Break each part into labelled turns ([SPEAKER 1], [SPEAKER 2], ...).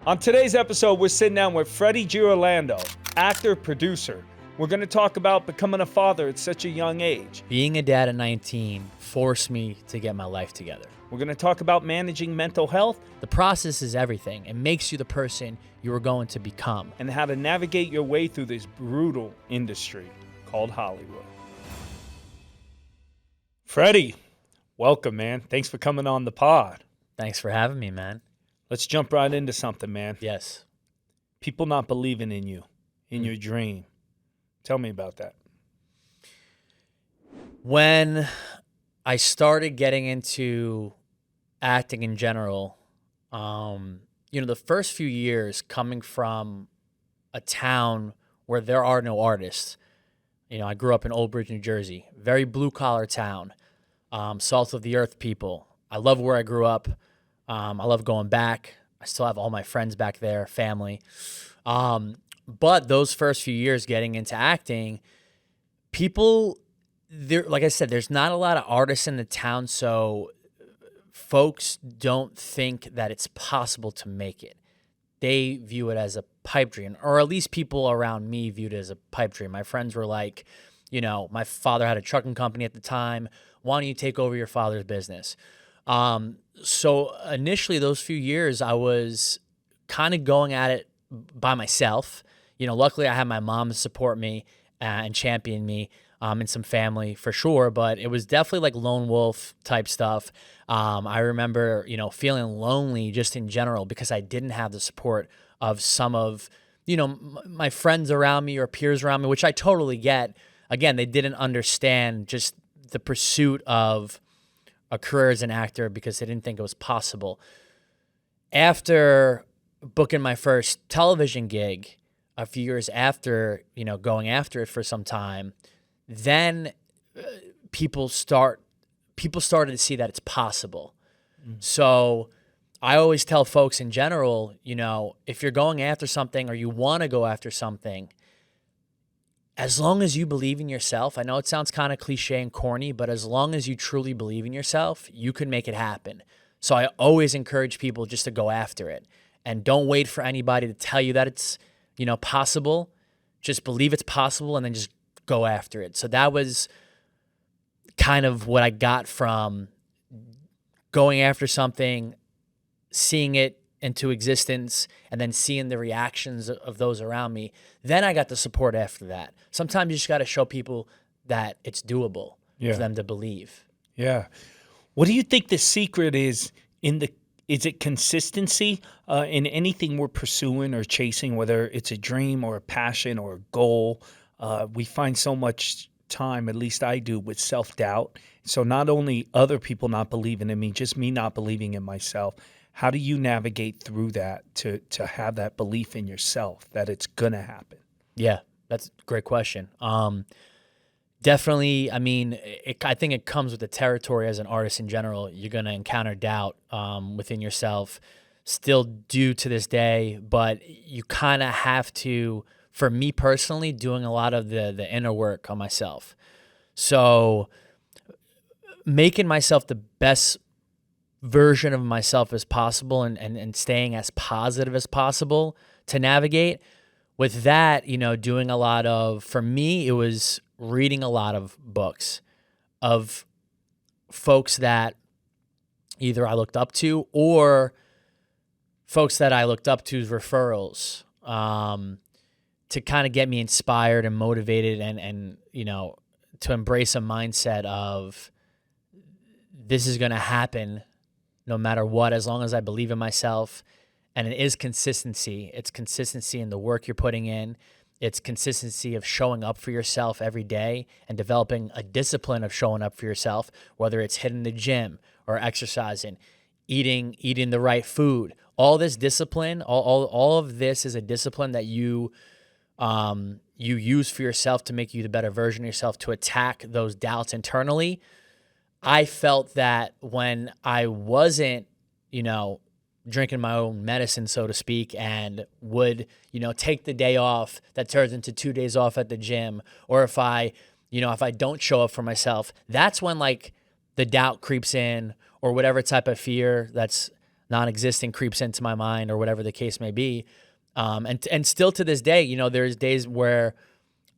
[SPEAKER 1] On today's episode, we're sitting down with Freddy Giorlando, actor, producer. We're going to talk about becoming a father at such a young age.
[SPEAKER 2] Being a dad at 19 forced me to get my life together.
[SPEAKER 1] We're going to talk about managing mental health.
[SPEAKER 2] The process is everything. It makes you the person you are going to become.
[SPEAKER 1] And how to navigate your way through this brutal industry called Hollywood. Freddy, welcome, man. Thanks for coming on the pod.
[SPEAKER 2] Thanks for having me, man.
[SPEAKER 1] Let's jump right into something, man.
[SPEAKER 2] Yes.
[SPEAKER 1] People not believing in you, in your dream. Tell me about that.
[SPEAKER 2] When I started getting into acting in general, the first few years coming from a town where there are no artists. I grew up in Old Bridge, New Jersey, very blue-collar town, salt of the earth people. I love where I grew up. I love going back. I still have all my friends back there, family. But those first few years getting into acting, people, like I said, there's not a lot of artists in the town, so folks don't think that it's possible to make it. They view it as a pipe dream, or at least people around me viewed it as a pipe dream. My friends were like, my father had a trucking company at the time. Why don't you take over your father's business? So initially those few years I was kind of going at it by myself. Luckily I had my mom to support me and champion me, and some family for sure, but it was definitely like lone wolf type stuff. I remember, feeling lonely just in general because I didn't have the support of some of, my friends around me or peers around me, which I totally get. Again, they didn't understand just the pursuit of a career as an actor because they didn't think it was possible. After booking my first television gig a few years after, going after it for some time, then people started to see that it's possible. So I always tell folks in general, if you're going after something or you want to go after something, as long as you believe in yourself, I know it sounds kind of cliche and corny, but as long as you truly believe in yourself, you can make it happen. So I always encourage people just to go after it and don't wait for anybody to tell you that it's, possible. Just believe it's possible and then just go after it. So that was kind of what I got from going after something, seeing it into existence, and then seeing the reactions of those around me. Then I got the support after that. Sometimes you just got to show people that it's doable for them to believe.
[SPEAKER 1] Yeah. What do you think the secret is is it consistency in anything we're pursuing or chasing, whether it's a dream or a passion or a goal? We find so much time, at least I do, with self-doubt. So not only other people not believing in me, just me not believing in myself. How do you navigate through that to have that belief in yourself that it's going to happen?
[SPEAKER 2] Yeah, that's a great question. Definitely, I think it comes with the territory as an artist in general. You're going to encounter doubt within yourself, still do to this day, but you kind of have to, for me personally, doing a lot of the inner work on myself. So making myself the best version of myself as possible and staying as positive as possible to navigate. With that, doing a lot of, for me, it was reading a lot of books of folks that either I looked up to or folks that I looked up to's referrals, to kind of get me inspired and motivated and to embrace a mindset of this is going to happen no matter what, as long as I believe in myself. And it is consistency. It's consistency in the work you're putting in. It's consistency of showing up for yourself every day and developing a discipline of showing up for yourself, whether it's hitting the gym or exercising, eating the right food. All this discipline, all of this is a discipline that you use for yourself to make you the better version of yourself, to attack those doubts internally. I felt that when I wasn't, drinking my own medicine, so to speak, and would, take the day off that turns into 2 days off at the gym, or if I don't show up for myself, that's when like the doubt creeps in, or whatever type of fear that's non-existent creeps into my mind or whatever the case may be. And still to this day, there's days where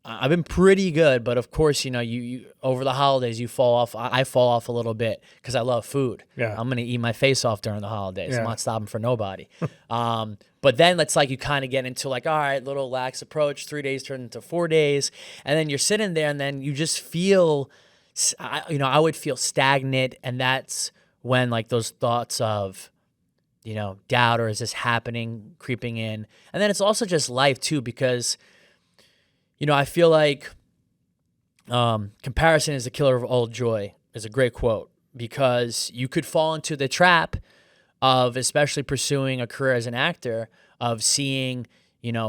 [SPEAKER 2] I've been pretty good, but of course, you over the holidays you fall off. I fall off a little bit because I love food.
[SPEAKER 1] Yeah.
[SPEAKER 2] I'm gonna eat my face off during the holidays. I'm
[SPEAKER 1] Yeah.
[SPEAKER 2] not stopping for nobody. But then it's like you kind of get into like, all right, little lax approach. 3 days turn into 4 days, and then you're sitting there, and then you just feel, I would feel stagnant, and that's when like those thoughts of, doubt, or is this happening, creeping in. And then it's also just life too, because, I feel like comparison is the killer of all joy is a great quote, because you could fall into the trap of, especially pursuing a career as an actor, of seeing,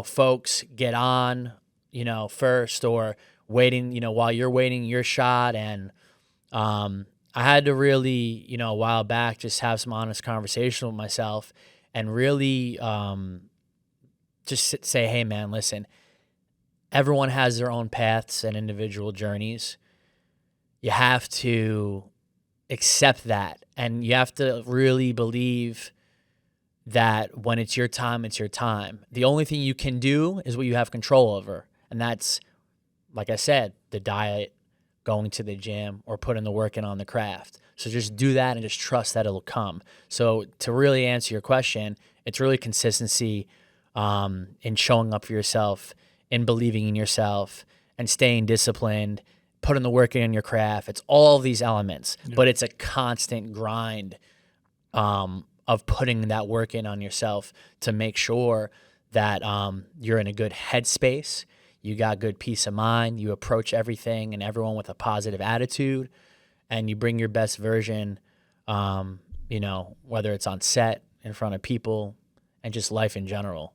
[SPEAKER 2] folks get on, first, or waiting, while you're waiting your shot. And I had to really, a while back, just have some honest conversation with myself and really just say, hey, man, listen, everyone has their own paths and individual journeys. You have to accept that, and you have to really believe that when it's your time, it's your time. The only thing you can do is what you have control over, and that's, like I said, the diet, going to the gym, or putting the work in on the craft. So just do that and just trust that it'll come. So to really answer your question, it's really consistency in showing up for yourself, in believing in yourself, and staying disciplined, putting the work in your craft. It's all these elements, but it's a constant grind of putting that work in on yourself to make sure that you're in a good headspace. You got good peace of mind. You approach everything and everyone with a positive attitude, and you bring your best version, whether it's on set, in front of people, and just life in general.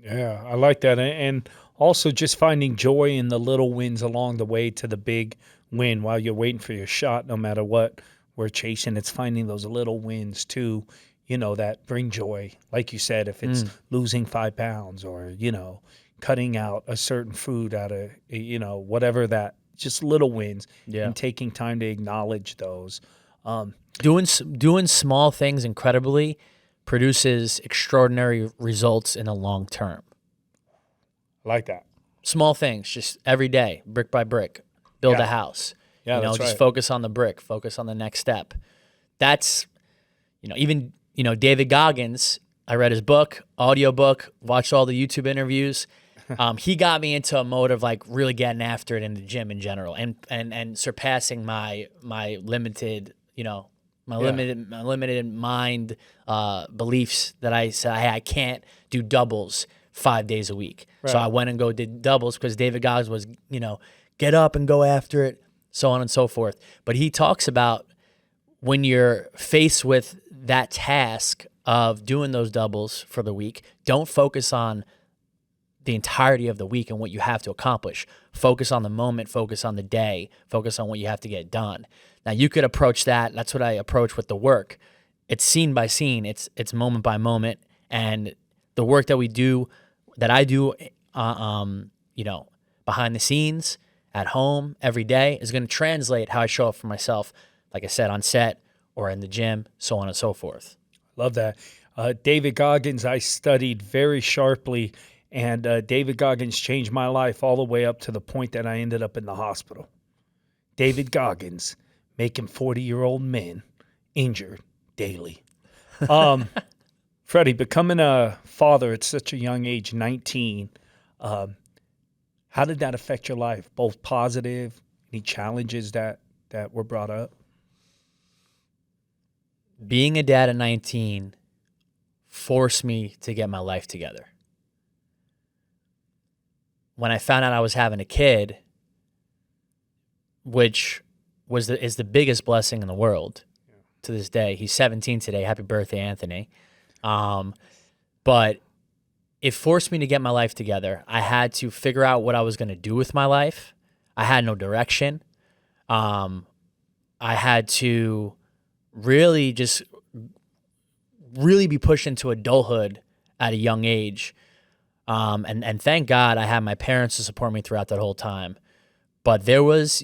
[SPEAKER 1] Yeah, I like that. And also just finding joy in the little wins along the way to the big win while you're waiting for your shot, no matter what we're chasing. It's finding those little wins too, that bring joy. Like you said, if it's losing 5 pounds, or, cutting out a certain food out of, whatever that, just little wins, and taking time to acknowledge those.
[SPEAKER 2] Doing small things incredibly produces extraordinary results in the long term.
[SPEAKER 1] I like that.
[SPEAKER 2] Small things, just every day, brick by brick, build a house.
[SPEAKER 1] Yeah, that's
[SPEAKER 2] just
[SPEAKER 1] right.
[SPEAKER 2] focus on the brick, focus on the next step. That's, even, David Goggins, I read his book, audiobook, watched all the YouTube interviews. He got me into a mode of like really getting after it in the gym in general, and surpassing my limited, my limited mind beliefs that I said, hey, I can't do doubles 5 days a week.
[SPEAKER 1] Right.
[SPEAKER 2] So I went and did doubles, because David Goggins was, get up and go after it, so on and so forth. But he talks about when you're faced with that task of doing those doubles for the week, don't focus on the entirety of the week and what you have to accomplish. Focus on the moment, focus on the day, focus on what you have to get done. Now you could approach that. That's what I approach with the work. It's scene by scene. It's moment by moment. And the work that I do, behind the scenes, at home, every day, is going to translate how I show up for myself, like I said, on set or in the gym, so on and so forth.
[SPEAKER 1] Love that. David Goggins, I studied very sharply, and David Goggins changed my life all the way up to the point that I ended up in the hospital. David Goggins, making 40-year-old men injured daily. Freddie, becoming a father at such a young age, 19, how did that affect your life? Both positive, any challenges that were brought up?
[SPEAKER 2] Being a dad at 19 forced me to get my life together. When I found out I was having a kid, which is the biggest blessing in the world to this day. He's 17 today. Happy birthday, Anthony. But it forced me to get my life together. I had to figure out what I was going to do with my life. I had no direction. I had to really be pushed into adulthood at a young age. And thank God I had my parents to support me throughout that whole time. But there was,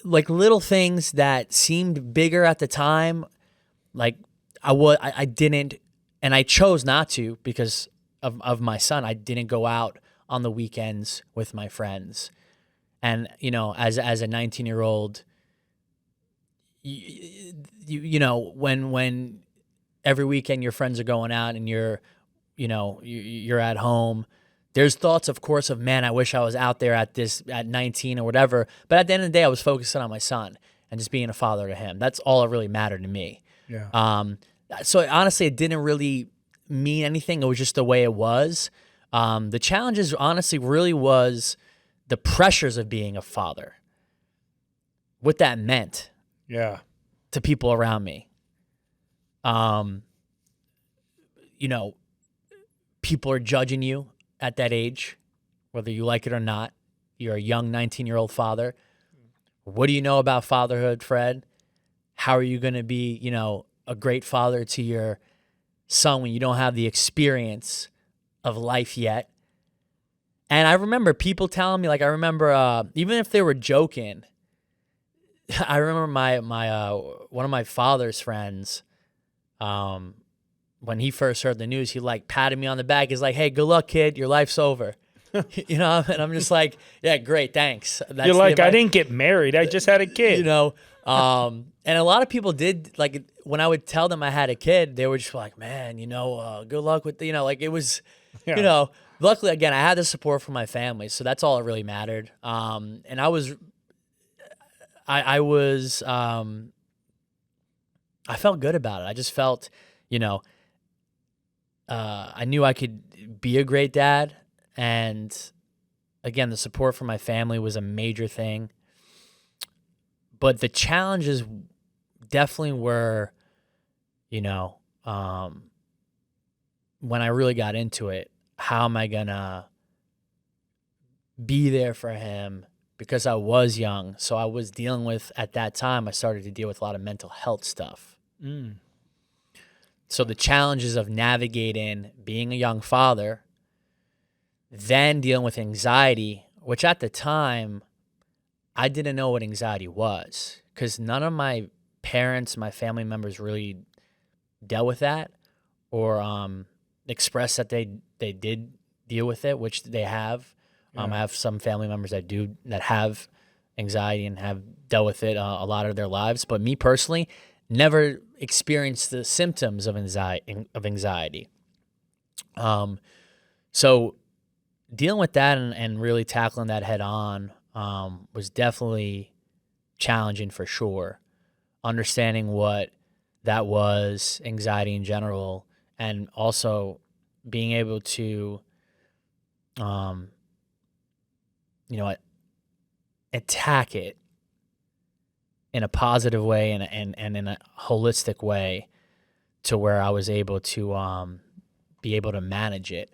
[SPEAKER 2] like little things that seemed bigger at the time. Like I didn't and I chose not to because of my son. I didn't go out on the weekends with my friends. And, as a 19-year-old, when every weekend your friends are going out and you're at home, there's thoughts, of course, of, man, I wish I was out there at 19 or whatever. But at the end of the day, I was focusing on my son and just being a father to him. That's all that really mattered to me.
[SPEAKER 1] Yeah.
[SPEAKER 2] So honestly, it didn't really mean anything. It was just the way it was. The challenges, honestly, really was the pressures of being a father, what that meant
[SPEAKER 1] Yeah.
[SPEAKER 2] to people around me. People are judging you at that age, whether you like it or not. You're a young 19-year-old father. What do you know about fatherhood, Fred? How are you going to be, a great father to your son when you don't have the experience of life yet? And I remember people telling me, even if they were joking, I remember my one of my father's friends, when he first heard the news, he patted me on the back. He's like, "Hey, good luck, kid. Your life's over." And I'm just like, "Yeah, great, thanks."
[SPEAKER 1] You're like, I didn't get married. I just had a kid.
[SPEAKER 2] And a lot of people did, when I would tell them I had a kid, they were just like, "Man, good luck with it was,
[SPEAKER 1] Yeah.
[SPEAKER 2] Luckily, again, I had the support from my family, so that's all that really mattered. And I felt good about it. I just felt, I knew I could be a great dad. And again, the support from my family was a major thing. But the challenges definitely were, when I really got into it, how am I going to be there for him? Because I was young. So I was dealing with, at that time, I started to deal with a lot of mental health stuff.
[SPEAKER 1] Mm.
[SPEAKER 2] So the challenges of navigating being a young father, then dealing with anxiety, which at the time, I didn't know what anxiety was because none of my parents, my family members really dealt with that or expressed that they did deal with it, which they have. I have some family members that have anxiety and have dealt with it a lot of their lives. But me personally, never experienced the symptoms of anxiety. So dealing with that and really tackling that head on was definitely challenging for sure. Understanding what that was, anxiety in general, and also being able to, attack it in a positive way and in a holistic way to where I was able to be able to manage it.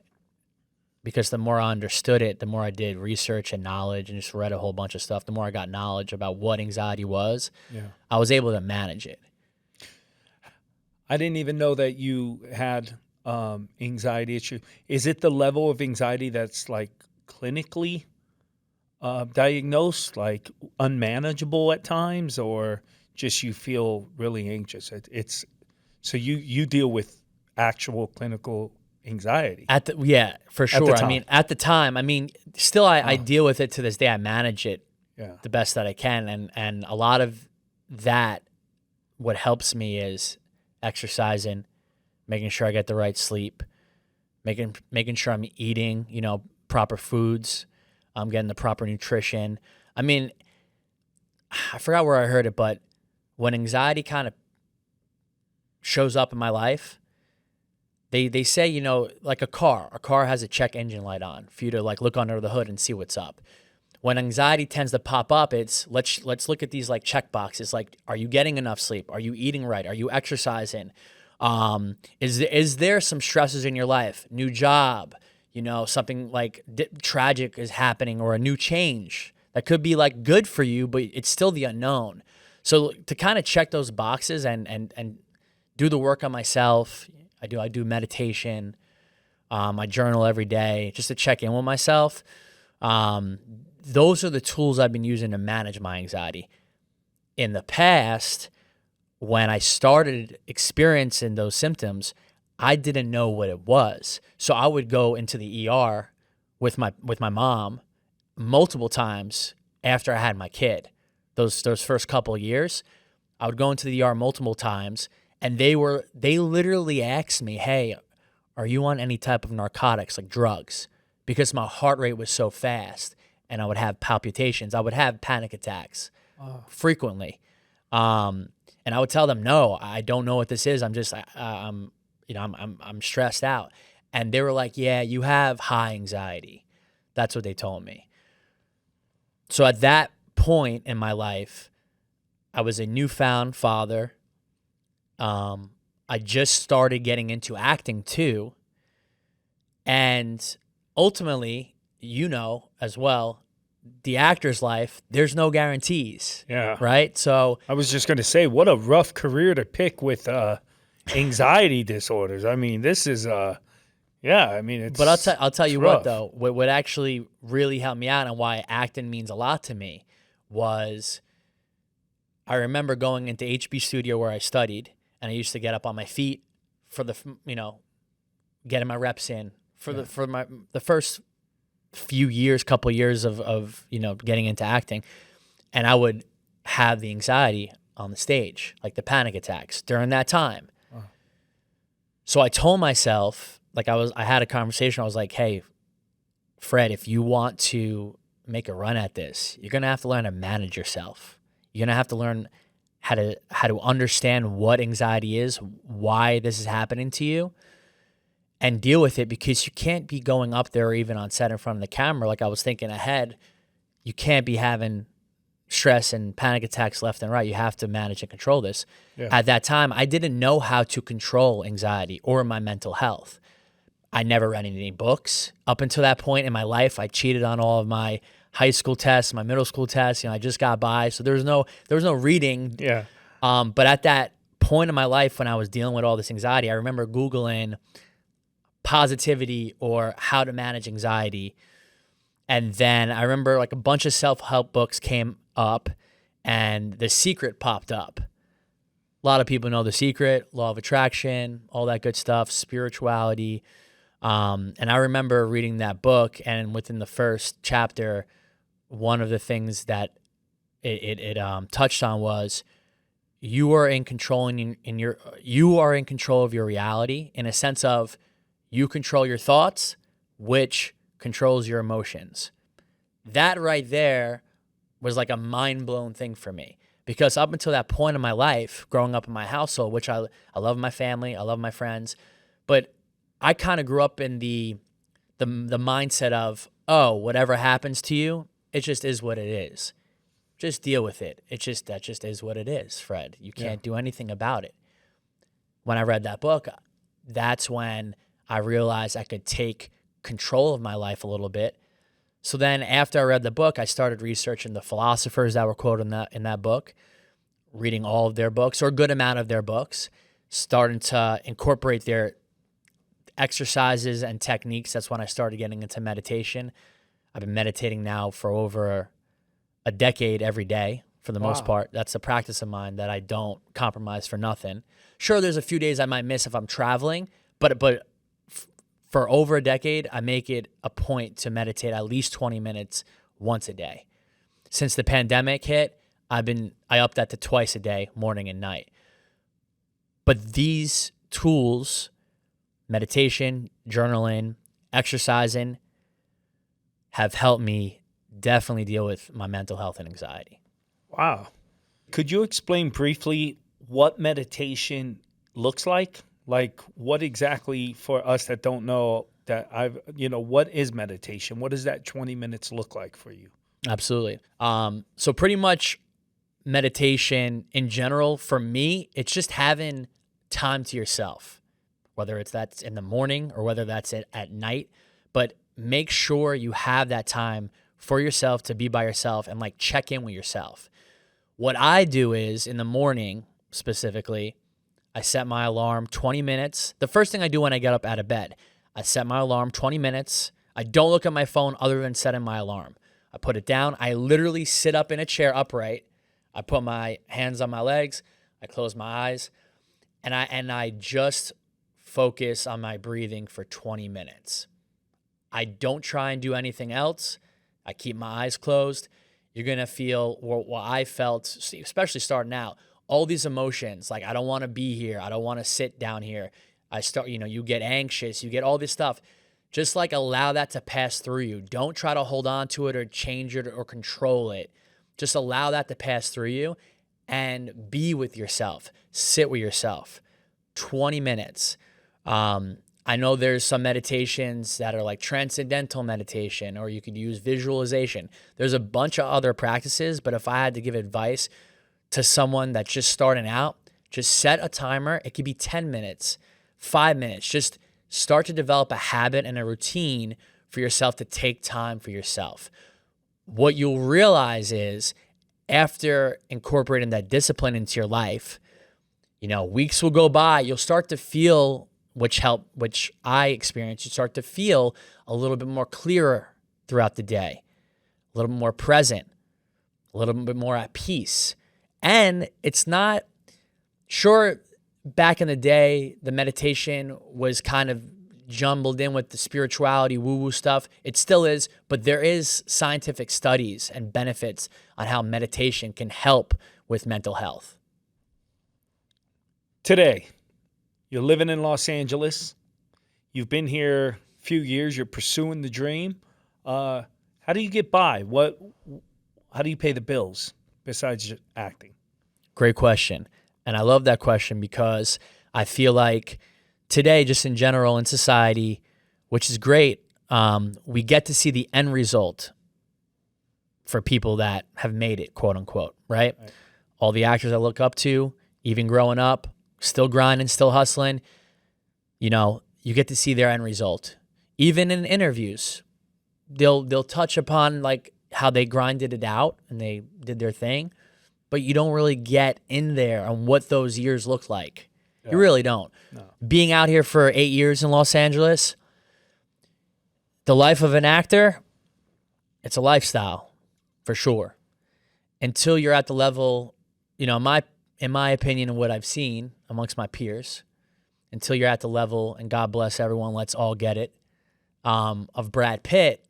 [SPEAKER 2] Because the more I understood it, the more I did research and knowledge and just read a whole bunch of stuff, the more I got knowledge about what anxiety was, I was able to manage it.
[SPEAKER 1] I didn't even know that you had anxiety issue. Is it the level of anxiety that's clinically diagnosed, unmanageable at times, or just you feel really anxious? So you deal with actual clinical anxiety
[SPEAKER 2] For sure. At the time, still I deal with it to this day. I manage it the best that I can. And a lot of that, what helps me is exercising, making sure I get the right sleep, making sure I'm eating, proper foods. I'm getting the proper nutrition. I forgot where I heard it, but when anxiety kind of shows up in my life, they say, like a car has a check engine light on for you to look under the hood and see what's up. When anxiety tends to pop up, it's let's look at these check boxes. Are you getting enough sleep? Are you eating right? Are you exercising? Is there some stresses in your life? New job, something tragic is happening, or a new change that could be good for you, but it's still the unknown. So to kind of check those boxes and do the work on myself, I do meditation. I journal every day just to check in with myself. Those are the tools I've been using to manage my anxiety. In the past, when I started experiencing those symptoms, I didn't know what it was. So I would go into the ER with my mom multiple times after I had my kid. Those first couple of years, I would go into the ER multiple times, and they literally asked me, "Hey, are you on any type of narcotics, like drugs?" Because my heart rate was so fast, and I would have palpitations. I would have panic attacks frequently. And I would tell them, "No, I don't know what this is. I'm stressed out." And they were like, "Yeah, you have high anxiety." That's what they told me. So at that point in my life, I was a newfound father. I just started getting into acting too. And ultimately, as well, the actor's life, there's no guarantees,
[SPEAKER 1] Yeah.
[SPEAKER 2] right? So,
[SPEAKER 1] I was just going to say, what a rough career to pick with anxiety disorders. I mean, this is, yeah, I mean,
[SPEAKER 2] but I'll tell
[SPEAKER 1] it's
[SPEAKER 2] you what
[SPEAKER 1] rough.
[SPEAKER 2] though, what actually really helped me out and why acting means a lot to me was I remember going into HB Studio where I studied, and I used to get up on my feet for getting my reps in for the first few years, couple years of getting into acting, and I would have the anxiety on the stage, like the panic attacks during that time. So I told myself, I had a conversation. I was like, "Hey, Fred, if you want to make a run at this, you're gonna have to learn to manage yourself. You're gonna have to learn how to understand what anxiety is, why this is happening to you, and deal with it, because you can't be going up there or even on set in front of the camera." Like, I was thinking ahead, you can't be having stress and panic attacks left and right. You have to manage and control this.
[SPEAKER 1] Yeah.
[SPEAKER 2] At that time, I didn't know how to control anxiety or my mental health. I never read any books. Up until that point in my life, I cheated on all of my high school tests, my middle school tests. I just got by. So there was no reading.
[SPEAKER 1] Yeah.
[SPEAKER 2] But at that point in my life when I was dealing with all this anxiety, I remember Googling positivity or how to manage anxiety. And then I remember like a bunch of self-help books came up and The Secret popped up. A lot of people know The Secret, Law of Attraction, all that good stuff, spirituality. And I remember reading that book, and within the first chapter, one of the things that it touched on was you are in control you are in control of your reality, in a sense of you control your thoughts, which controls your emotions. That right there was like a mind-blown thing for me, because up until that point in my life, growing up in my household, which I love my family, I love my friends, but I kind of grew up in the mindset of, oh, whatever happens to you, it just is what it is. Just deal with it. That just is what it is, Fred. You can't do anything about it. When I read that book, that's when I realized I could take control of my life a little bit. So then after I read the book, I started researching the philosophers that were quoted in that book, reading all of their books or a good amount of their books, starting to incorporate their exercises and techniques. That's when I started getting into meditation. I've been meditating now for over a decade every day for the most part. That's a practice of mine that I don't compromise for nothing. Sure, there's a few days I might miss if I'm traveling, but for over a decade, I make it a point to meditate at least 20 minutes once a day. Since the pandemic hit, I upped that to twice a day, morning and night. But these tools, meditation, journaling, exercising, have helped me definitely deal with my mental health and anxiety.
[SPEAKER 1] Wow. Could you explain briefly what meditation looks like? Like, what exactly, for us that don't know, what is meditation? What does that 20 minutes look like for you?
[SPEAKER 2] Absolutely. So pretty much meditation in general, for me, it's just having time to yourself, whether that's in the morning or whether that's at night. But make sure you have that time for yourself to be by yourself and like check in with yourself. What I do is in the morning specifically, I set my alarm 20 minutes. The first thing I do when I get up out of bed, I set my alarm 20 minutes. I don't look at my phone other than setting my alarm. I put it down. I literally sit up in a chair upright. I put my hands on my legs. I close my eyes. And I just focus on my breathing for 20 minutes. I don't try and do anything else. I keep my eyes closed. You're going to feel what I felt, especially starting out, all these emotions. Like, I don't want to be here. I don't want to sit down here. You get anxious, you get all this stuff. Just like allow that to pass through you. Don't try to hold on to it or change it or control it. Just allow that to pass through you and be with yourself. Sit with yourself. 20 minutes. I know there's some meditations that are like transcendental meditation, or you could use visualization. There's a bunch of other practices, but if I had to give advice to someone that's just starting out, just set a timer. It could be 10 minutes, 5 minutes. Just start to develop a habit and a routine for yourself to take time for yourself. What you'll realize is after incorporating that discipline into your life, weeks will go by. You'll start to feel, which I experienced, you start to feel a little bit more clearer throughout the day, a little bit more present, a little bit more at peace. And it's not, sure, back in the day, the meditation was kind of jumbled in with the spirituality, woo-woo stuff. It still is, but there is scientific studies and benefits on how meditation can help with mental health.
[SPEAKER 1] Today, you're living in Los Angeles. You've been here a few years. You're pursuing the dream. How do you get by? How do you pay the bills besides just acting?
[SPEAKER 2] Great question. And I love that question because I feel like today, just in general in society, which is great, we get to see the end result for people that have made it, quote unquote, right? All the actors I look up to, even growing up, still grinding, still hustling, you get to see their end result. Even in interviews, they'll touch upon like how they grinded it out and they did their thing, but you don't really get in there on what those years look like. Yeah. You really don't. No. Being out here for 8 years in Los Angeles, the life of an actor, it's a lifestyle for sure. Until you're at the level, in my opinion and what I've seen amongst my peers, until you're at the level, and God bless everyone, let's all get it, of Brad Pitt,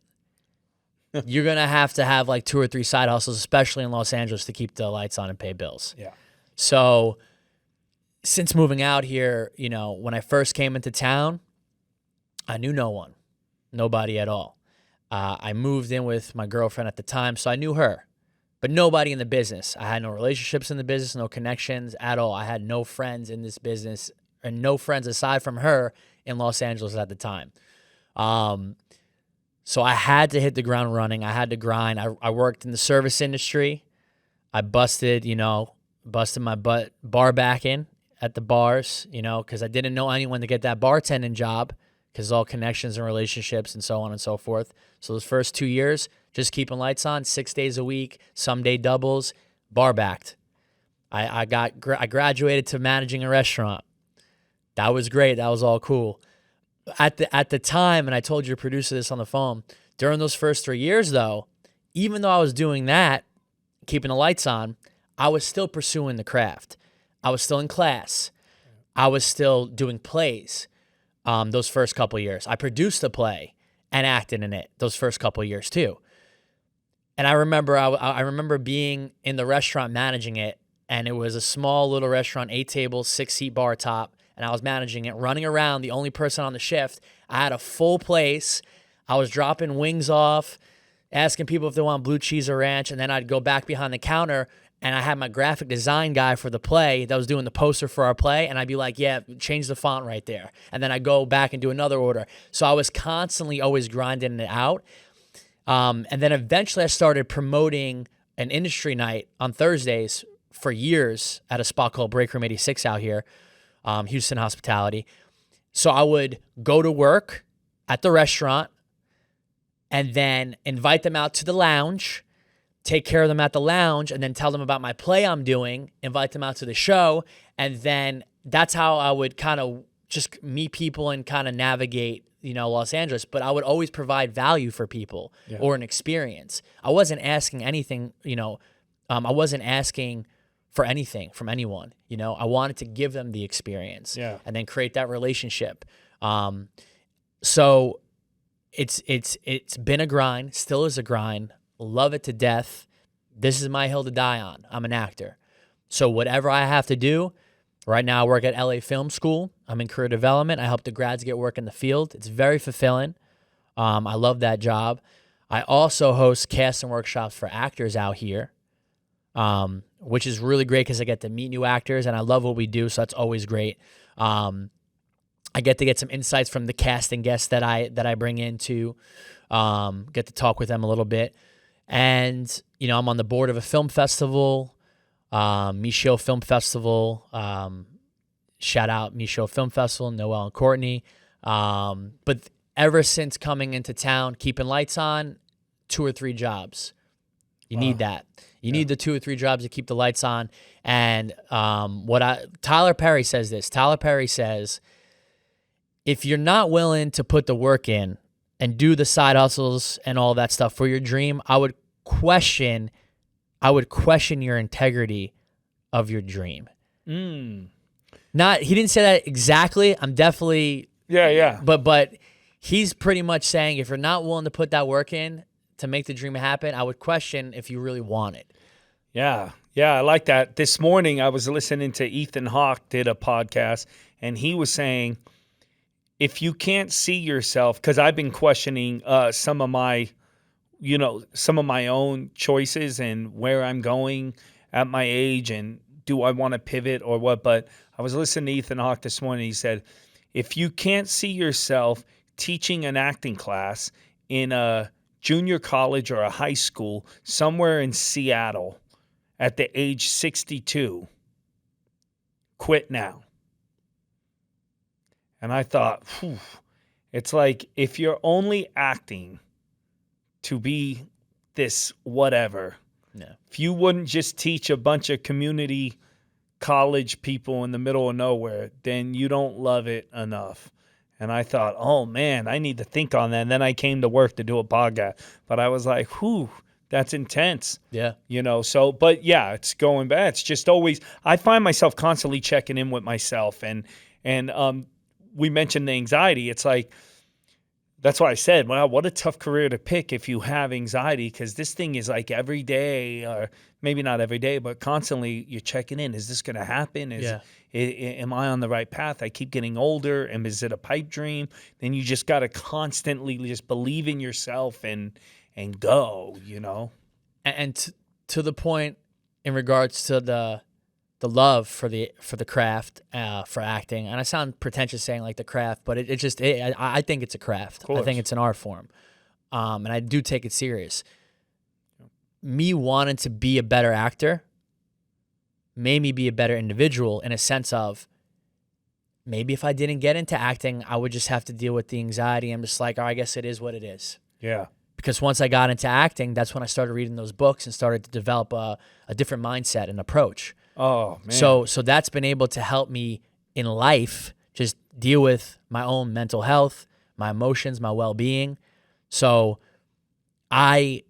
[SPEAKER 2] you're going to have like 2 or 3 side hustles, especially in Los Angeles, to keep the lights on and pay bills.
[SPEAKER 1] Yeah.
[SPEAKER 2] So since moving out here, when I first came into town, I knew no one, nobody at all. I moved in with my girlfriend at the time, so I knew her, but nobody in the business. I had no relationships in the business, no connections at all. I had no friends in this business, and no friends aside from her in Los Angeles at the time. So I had to hit the ground running. I had to grind. I worked in the service industry. I busted my butt bar backing at the bars, because I didn't know anyone to get that bartending job, because it's all connections and relationships and so on and so forth. So those first 2 years, just keeping lights on, 6 days a week, some day doubles, bar backed. I graduated to managing a restaurant. That was great. That was all cool. At the time, and I told your producer this on the phone, during those first 3 years, though, even though I was doing that, keeping the lights on, I was still pursuing the craft. I was still in class. I was still doing plays those first couple of years. I produced a play and acted in it those first couple of years, too. And I remember being in the restaurant managing it, and it was a small little restaurant, 8 tables, 6-seat bar top, and I was managing it, running around, the only person on the shift. I had a full place. I was dropping wings off, asking people if they want blue cheese or ranch, and then I'd go back behind the counter, and I had my graphic design guy for the play that was doing the poster for our play, and I'd be like, yeah, change the font right there. And then I'd go back and do another order. So I was constantly always grinding it out. And then eventually I started promoting an industry night on Thursdays for years at a spot called Break Room 86 out here. Houston Hospitality. So I would go to work at the restaurant and then invite them out to the lounge, take care of them at the lounge, and then tell them about my play I'm doing, invite them out to the show, and then that's how I would kind of just meet people and kind of navigate, Los Angeles. But I would always provide value for people or an experience. I wasn't asking anything, I wasn't asking for anything from anyone. I wanted to give them the experience,
[SPEAKER 1] Yeah.
[SPEAKER 2] and then create that relationship. So it's been a grind, still is a grind. Love it to death. This is my hill to die on. I'm an actor. So whatever I have to do, right now I work at LA Film School. I'm in career development. I help the grads get work in the field. It's very fulfilling. I love that job. I also host casting workshops for actors out here, which is really great because I get to meet new actors, and I love what we do, so that's always great. I get to get some insights from the casting guests that I bring in to get to talk with them a little bit. And, I'm on the board of a film festival, Michaud Film Festival. Shout out Michaud Film Festival, Noel and Courtney. But ever since coming into town, keeping lights on, 2 or 3 jobs. You need that. You need the 2 or 3 jobs to keep the lights on. And Tyler Perry says this. Tyler Perry says, if you're not willing to put the work in and do the side hustles and all that stuff for your dream, I would question your integrity of your dream. He didn't say that exactly. I'm definitely But he's pretty much saying if you're not willing to put that work in to make the dream happen, I would question if you really want it.
[SPEAKER 1] Yeah, I like that. This morning I was listening to Ethan Hawke did a podcast, and he was saying, if you can't see yourself, because I've been questioning some of my own choices and where I'm going at my age, and do I want to pivot or what? But I was listening to Ethan Hawke this morning. He said, if you can't see yourself teaching an acting class in a junior college or a high school somewhere in Seattle at the age 62, quit now. And I thought, it's like, if you're only acting to be this whatever, if you wouldn't just teach a bunch of community college people in the middle of nowhere, then you don't love it enough. And I thought, oh man, I need to think on that. And then I came to work to do a podcast. But I was like, that's intense.
[SPEAKER 2] Yeah.
[SPEAKER 1] But yeah, it's going back. It's just always, I find myself constantly checking in with myself. And we mentioned the anxiety. It's like, that's why I said, wow, what a tough career to pick if you have anxiety, because this thing is like every day, or maybe not every day, but constantly you're checking in. Is this going to happen? Am I on the right path? I keep getting older. And is it a pipe dream? Then you just got to constantly just believe in yourself and go,
[SPEAKER 2] And to the point in regards to the love for the craft, for acting, and I sound pretentious saying like the craft, but I think it's a craft. I think it's an art form, and I do take it serious. Me wanting to be a better actor made me be a better individual, in a sense of, maybe if I didn't get into acting, I would just have to deal with the anxiety. I'm just like, I guess it is what it is.
[SPEAKER 1] Yeah.
[SPEAKER 2] Because once I got into acting, that's when I started reading those books and started to develop a different mindset and approach.
[SPEAKER 1] Oh, man.
[SPEAKER 2] So that's been able to help me in life just deal with my own mental health, my emotions, my well-being. So acting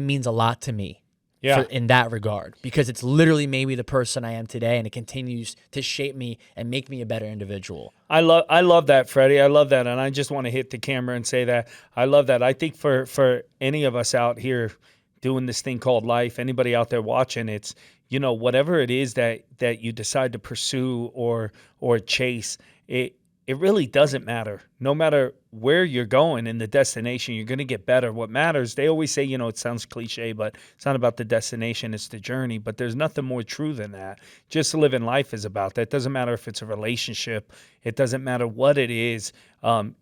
[SPEAKER 2] means a lot to me in that regard, because it's literally made me the person I am today, and it continues to shape me and make me a better individual.
[SPEAKER 1] I love that, Freddie. I love that. And I just want to hit the camera and say that I love that. I think for any of us out here doing this thing called life, anybody out there watching, it's, whatever it is that you decide to pursue or chase, it really doesn't matter. No matter where you're going in the destination, you're going to get better. What matters, they always say, it sounds cliche, but it's not about the destination, it's the journey. But there's nothing more true than that. Just living life is about that. It doesn't matter if it's a relationship. It doesn't matter what it is.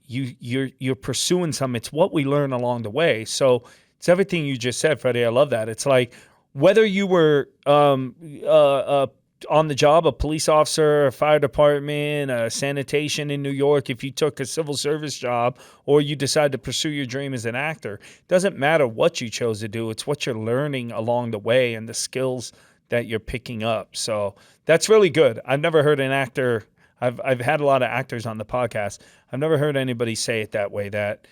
[SPEAKER 1] You're pursuing something. It's what we learn along the way. So it's everything you just said, Freddie. I love that. It's like, whether you were on the job, a police officer, a fire department, a sanitation in New York, if you took a civil service job, or you decide to pursue your dream as an actor, it doesn't matter what you chose to do. It's what you're learning along the way and the skills that you're picking up. So that's really good. I've never heard an actor, I've had a lot of actors on the podcast. I've never heard anybody say it that way, that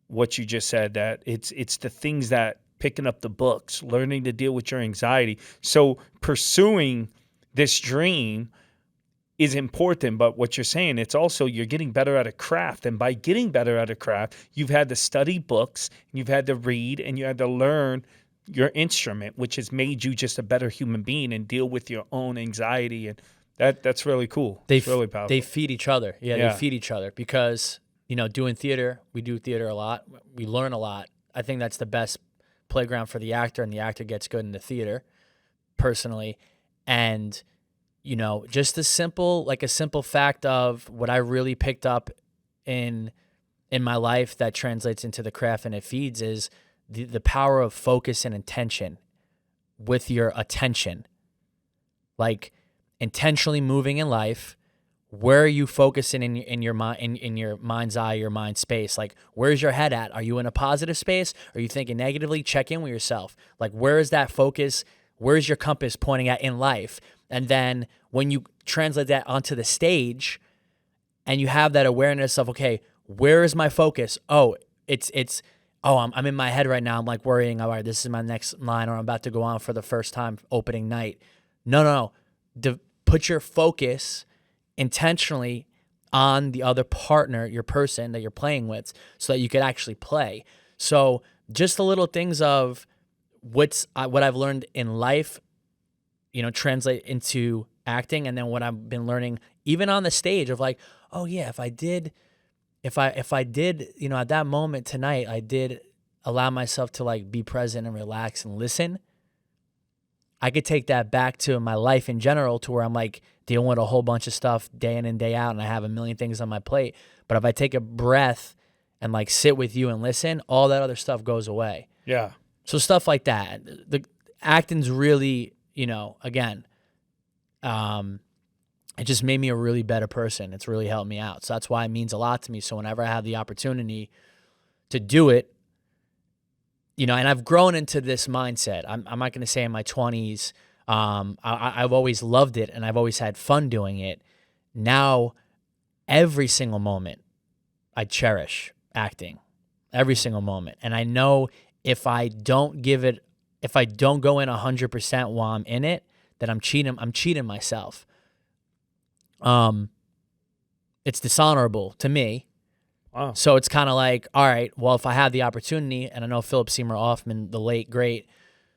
[SPEAKER 1] what you just said, that it's the things that picking up the books, learning to deal with your anxiety. So pursuing this dream is important, but what you're saying, it's also you're getting better at a craft. And by getting better at a craft, you've had to study books, you've had to read, and you had to learn your instrument, which has made you just a better human being and deal with your own anxiety. And that's really cool. It's really
[SPEAKER 2] They
[SPEAKER 1] powerful.
[SPEAKER 2] feed each other. Yeah, they
[SPEAKER 1] Yeah.
[SPEAKER 2] feed each other because, doing theater, we do theater a lot. We learn a lot. I think that's the best playground for the actor, and the actor gets good in the theater, personally. And, just a simple fact of what I really picked up in my life that translates into the craft and it feeds is the power of focus and intention with your attention. Like, intentionally moving in life, where are you focusing in your mind, in your mind's eye, your mind space? Like, where's your head at? Are you in a positive space? Are you thinking negatively? Check in with yourself. Like, where is that focus? Where's your compass pointing at in life? And then when you translate that onto the stage and you have that awareness of, okay, where is my focus? Oh, I'm in my head right now. I'm like worrying, all right, this is my next line, or I'm about to go on for the first time opening night. No. Put your focus intentionally on the other partner, your person that you're playing with, so that you could actually play. So just the little things of what I've learned in life, translate into acting, and then what I've been learning even on the stage of like, oh yeah, if I did, at that moment tonight, I did allow myself to like be present and relax and listen. I could take that back to my life in general, to where I'm like dealing with a whole bunch of stuff day in and day out, and I have a million things on my plate. But if I take a breath and like sit with you and listen, all that other stuff goes away.
[SPEAKER 1] Yeah.
[SPEAKER 2] So stuff like that. The acting's really, again, it just made me a really better person. It's really helped me out. So that's why it means a lot to me. So whenever I have the opportunity to do it, and I've grown into this mindset. I'm not going to say in my 20s. I've always loved it, and I've always had fun doing it. Now, every single moment, I cherish acting. Every single moment. And I know if I don't go in 100% while I'm in it, that I'm cheating myself. It's dishonorable to me.
[SPEAKER 1] Wow.
[SPEAKER 2] So it's kind of like, all right, well, if I have the opportunity, and I know Philip Seymour Hoffman, the late great,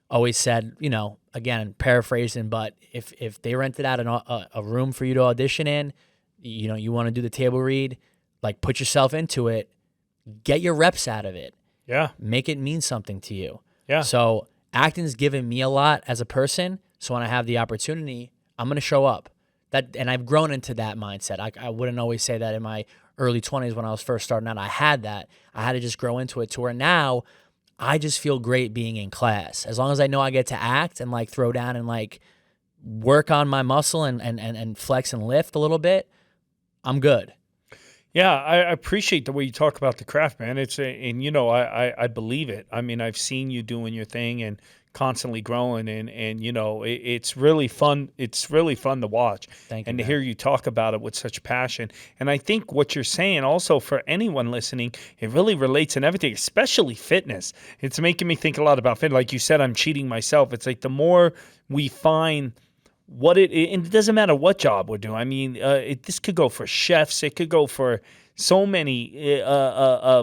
[SPEAKER 2] always said, again, paraphrasing, but if they rented out a room for you to audition in, you want to do the table read, like, put yourself into it, get your reps out of it.
[SPEAKER 1] Yeah.
[SPEAKER 2] Make it mean something to you.
[SPEAKER 1] Yeah.
[SPEAKER 2] So acting's given me a lot as a person. So when I have the opportunity, I'm going to show up. And I've grown into that mindset. I wouldn't always say that in my early 20s when I was first starting out. I had that. I had to just grow into it, to where now I just feel great being in class. As long as I know I get to act and like throw down and like work on my muscle and flex and lift a little bit, I'm good.
[SPEAKER 1] Yeah, I appreciate the way you talk about the craft, man. I believe it. I mean, I've seen you doing your thing and constantly growing, and it's really fun. It's really fun to watch.
[SPEAKER 2] Thank you,
[SPEAKER 1] and to
[SPEAKER 2] man.
[SPEAKER 1] hear you talk about it with such passion. And I think what you're saying also, for anyone listening, it really relates in everything, especially fitness. It's making me think a lot about fitness. Like you said, I'm cheating myself. It's like the more we find and it doesn't matter what job we're doing. I mean, this could go for chefs. It could go for so many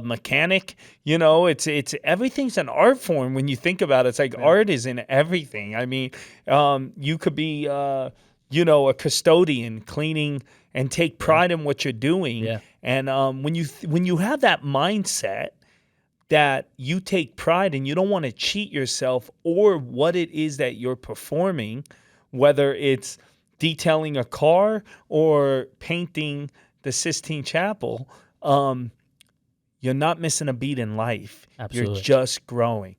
[SPEAKER 1] mechanic. It's everything's an art form when you think about it. It's like art is in everything. I mean, you could be a custodian cleaning and take pride in what you're doing.
[SPEAKER 2] Yeah.
[SPEAKER 1] And when you have that mindset that you take pride and you don't want to cheat yourself or what it is that you're performing, whether it's detailing a car or painting the Sistine Chapel, you're not missing a beat in life.
[SPEAKER 2] Absolutely.
[SPEAKER 1] You're just growing.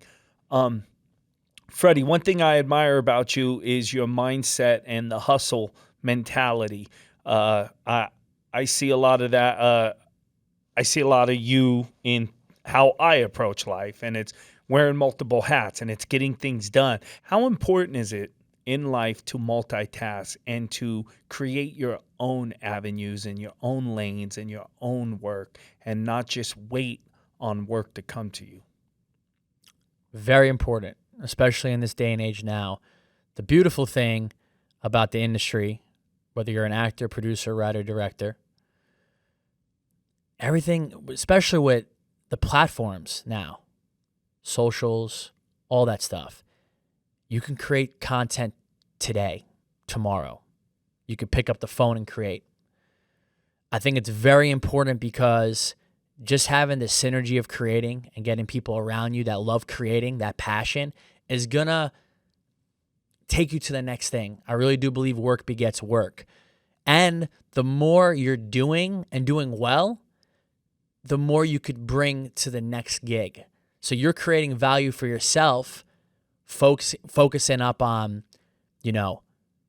[SPEAKER 1] Freddie, one thing I admire about you is your mindset and the hustle mentality. I see a lot of that. I see a lot of you in how I approach life, and it's wearing multiple hats and it's getting things done. How important is it in life to multitask and to create your own avenues and your own lanes and your own work, and not just wait on work to come to you?
[SPEAKER 2] Very important, especially in this day and age now. The beautiful thing about the industry, whether you're an actor, producer, writer, director, everything, especially with the platforms now, socials, all that stuff, you can create content today, tomorrow. You could pick up the phone and create. I think it's very important because just having the synergy of creating and getting people around you that love creating, that passion, is going to take you to the next thing. I really do believe work begets work. And the more you're doing and doing well, the more you could bring to the next gig. So you're creating value for yourself, focusing up on,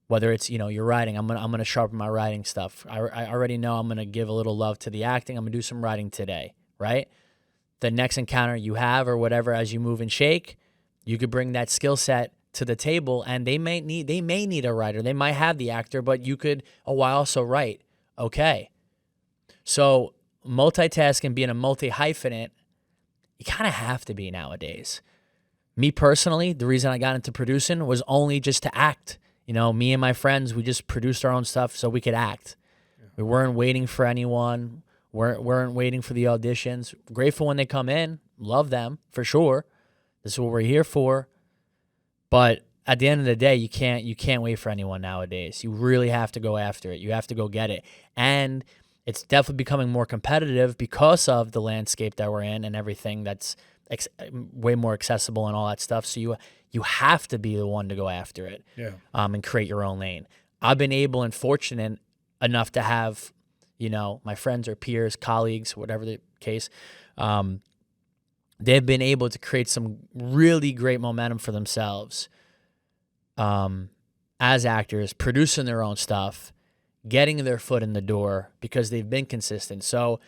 [SPEAKER 2] whether it's, your writing. I'm gonna sharpen my writing stuff. I already know I'm gonna give a little love to the acting. I'm gonna do some writing today, right? The next encounter you have or whatever, as you move and shake, you could bring that skill set to the table, and they may need a writer. They might have the actor, but you could also write. Okay. So multitasking, being a multi-hyphenate, you kind of have to be nowadays. Me personally, the reason I got into producing was only just to act. Me and my friends, we just produced our own stuff so we could act. Yeah. We weren't waiting for anyone. Weren't waiting for the auditions. Grateful when they come in. Love them, for sure. This is what we're here for. But at the end of the day, you can't wait for anyone nowadays. You really have to go after it. You have to go get it. And it's definitely becoming more competitive because of the landscape that we're in and everything that's way more accessible and all that stuff. So you have to be the one to go after it, and create your own lane. I've been able and fortunate enough to have, my friends or peers, colleagues, whatever the case, they've been able to create some really great momentum for themselves as actors, producing their own stuff, getting their foot in the door because they've been consistent. So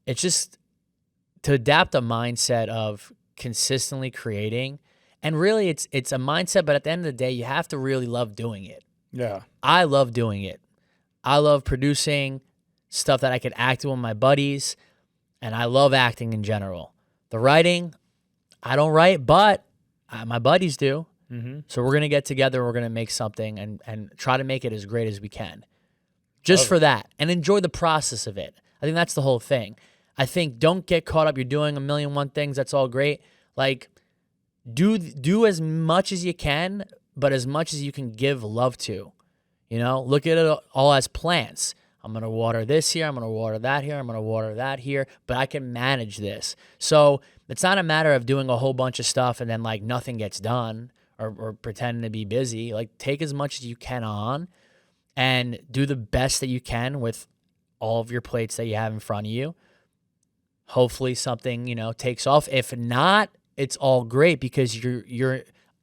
[SPEAKER 2] it's just to adapt a mindset of consistently creating. And really, it's a mindset, but at the end of the day, you have to really love doing it.
[SPEAKER 1] Yeah.
[SPEAKER 2] I love doing it. I love producing stuff that I could act with my buddies, and I love acting in general. The writing, I don't write, but my buddies do. Mm-hmm. So we're going to get together, we're going to make something and try to make it as great as we can. Just for that, and enjoy the process of it. I think that's the whole thing. I think don't get caught up. You're doing a million one things. That's all great. Like, do as much as you can, but as much as you can give love to. Look at it all as plants. I'm going to water this here. I'm going to water that here. I'm going to water that here. But I can manage this. So it's not a matter of doing a whole bunch of stuff and then like nothing gets done or pretending to be busy. Like, take as much as you can on and do the best that you can with all of your plates that you have in front of you. Hopefully something, takes off. If not, it's all great because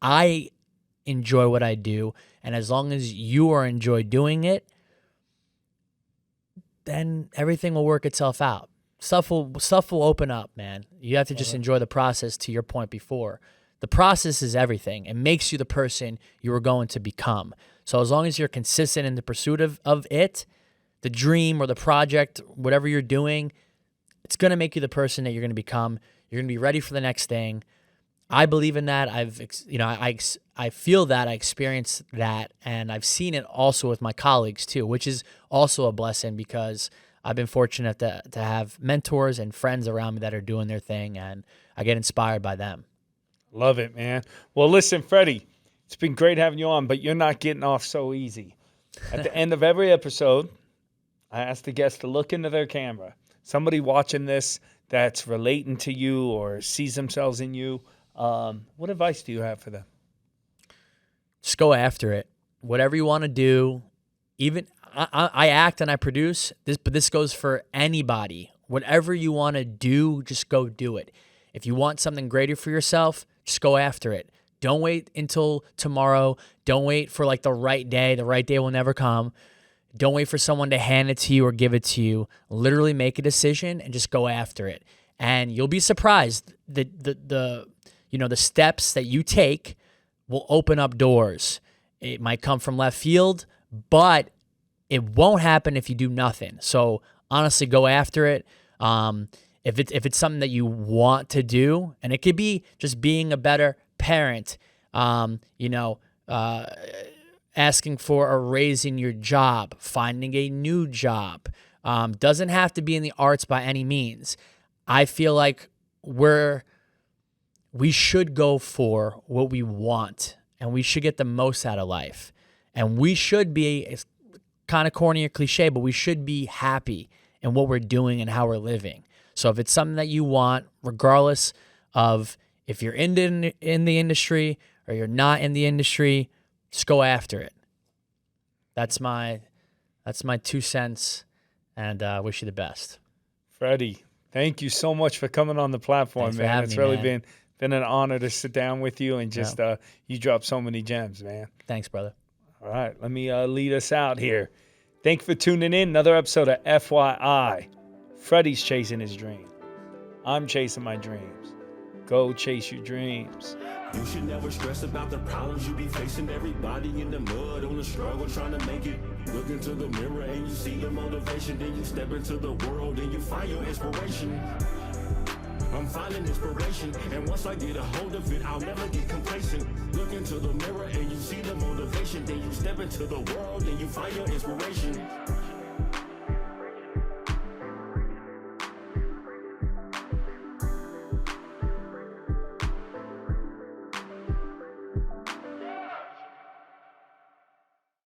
[SPEAKER 2] I enjoy what I do. And as long as you enjoy doing it, then everything will work itself out. Stuff will open up, man. You have to just enjoy the process. To your point before, the process is everything. It makes you the person you are going to become. So as long as you're consistent in the pursuit of it, the dream or the project, whatever you're doing, it's going to make you the person that you're going to become. You're going to be ready for the next thing. I believe in that. I feel that, I experienced that, and I've seen it also with my colleagues too, which is also a blessing because I've been fortunate to have mentors and friends around me that are doing their thing, and I get inspired by them.
[SPEAKER 1] Love it, man. Well, listen, Freddie, it's been great having you on, but you're not getting off so easy. At the end of every episode, I ask the guests to look into their camera. Somebody watching this that's relating to you or sees themselves in you. What advice do you have for them?
[SPEAKER 2] Just go after it. Whatever you want to do. Even I act and I produce this, but this goes for anybody. Whatever you want to do, just go do it. If you want something greater for yourself, just go after it. Don't wait until tomorrow. Don't wait for like the right day. The right day will never come. Don't wait for someone to hand it to you or give it to you. Literally make a decision and just go after it. And you'll be surprised that the steps that you take will open up doors. It might come from left field, but it won't happen if you do nothing. So honestly, go after it. If it's something that you want to do, and it could be just being a better parent, you know, asking for a raise in your job, finding a new job. Doesn't have to be in the arts by any means. I feel like we should go for what we want, and we should get the most out of life. And we should be, it's kind of corny or cliche, but we should be happy in what we're doing and how we're living. So if it's something that you want, regardless of if you're in the industry or you're not in the industry, just go after it. That's my 2 cents, and wish you the best.
[SPEAKER 1] Freddie, thank you so much for coming on the platform,
[SPEAKER 2] Thanks for
[SPEAKER 1] man.
[SPEAKER 2] having
[SPEAKER 1] It's
[SPEAKER 2] me,
[SPEAKER 1] really
[SPEAKER 2] man.
[SPEAKER 1] been an honor to sit down with you and just you dropped so many gems, man.
[SPEAKER 2] Thanks, brother.
[SPEAKER 1] All right, let me lead us out here. Thanks for tuning in. Another episode of FYI. Freddie's chasing his dream. I'm chasing my dreams. Go chase your dreams.
[SPEAKER 3] You should never stress about the problems you be facing. Everybody in the mud on the struggle trying to make it. Look into the mirror and you see the motivation. Then you step into the world and you find your inspiration. I'm finding inspiration, and once I get a hold of it, I'll never get complacent. Look into the mirror and you see the motivation. Then you step into the world and you find your inspiration.